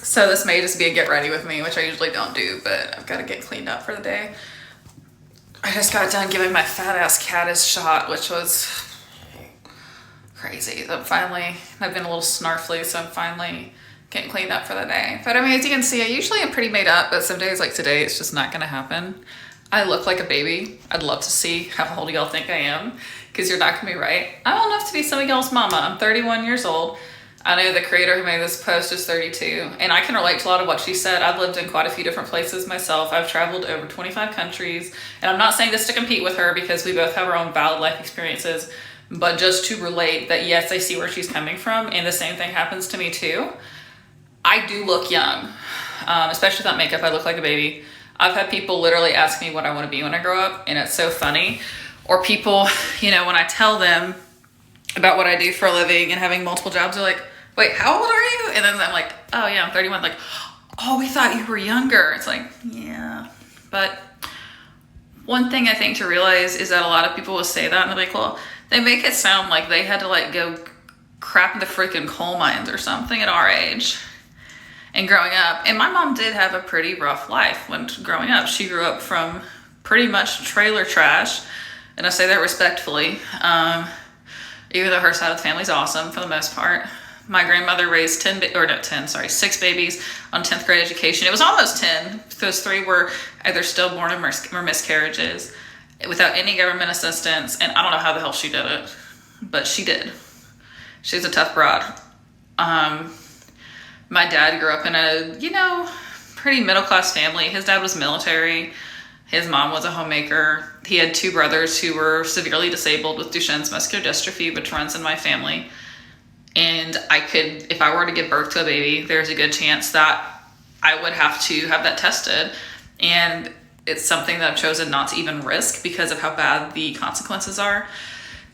So this may just be a get ready with me, which I usually don't do, but I've got to get cleaned up for the day. I just got done giving my fat ass cat his shot, which was crazy. I've been a little snarfly, so I'm finally getting cleaned up for the day. But I mean, as you can see, I usually am pretty made up, but some days like today, it's just not gonna happen. I look like a baby. I'd love to see how old y'all think I am, because you're not gonna be right. I'm old enough to be some of y'all's mama. I'm 31 years old. I know the creator who made this post is 32, and I can relate to a lot of what she said. I've lived in quite a few different places myself. I've traveled over 25 countries, and I'm not saying this to compete with her because we both have our own valid life experiences, but just to relate that yes, I see where she's coming from, and the same thing happens to me too. I do look young, especially without makeup. I look like a baby. I've had people literally ask me what I want to be when I grow up, and it's so funny. Or people, when I tell them about what I do for a living and having multiple jobs, they're like, wait, how old are you? And then I'm like, oh yeah, I'm 31. Like, oh, we thought you were younger. It's like, yeah. But one thing I think to realize is that a lot of people will say that and they're like, well, they make it sound like they had to like go crap in the freaking coal mines or something at our age and growing up. And my mom did have a pretty rough life when growing up. She grew up from pretty much trailer trash. And I say that respectfully. Even though her side of the family's awesome for the most part. My grandmother raised 6 babies on 10th grade education. It was almost 10. Those 3 were either stillborn or miscarriages without any government assistance. And I don't know how the hell she did it, but she did. She's a tough broad. My dad grew up in a, pretty middle-class family. His dad was military. His mom was a homemaker. He had 2 brothers who were severely disabled with Duchenne's muscular dystrophy, which runs in my family. And if I were to give birth to a baby, there's a good chance that I would have to have that tested. And it's something that I've chosen not to even risk because of how bad the consequences are.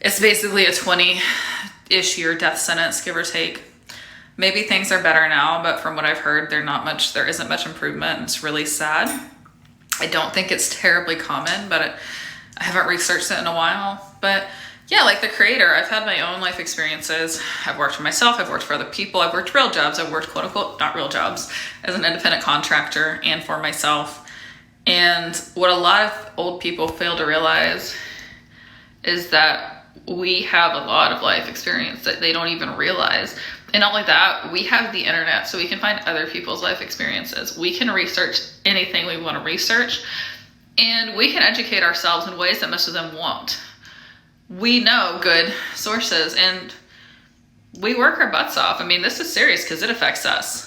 It's basically a 20-ish year death sentence, give or take. Maybe things are better now, but from what I've heard, there isn't much improvement. It's really sad. I don't think it's terribly common, but I haven't researched it in a while. But yeah, like the creator, I've had my own life experiences. I've worked for myself. I've worked for other people. I've worked real jobs. I've worked quote unquote, not real jobs, as an independent contractor and for myself. And what a lot of old people fail to realize is that we have a lot of life experience that they don't even realize. And not only that, we have the internet, so we can find other people's life experiences. We can research anything we want to research, and we can educate ourselves in ways that most of them won't. We know good sources, and we work our butts off. I mean, this is serious because it affects us.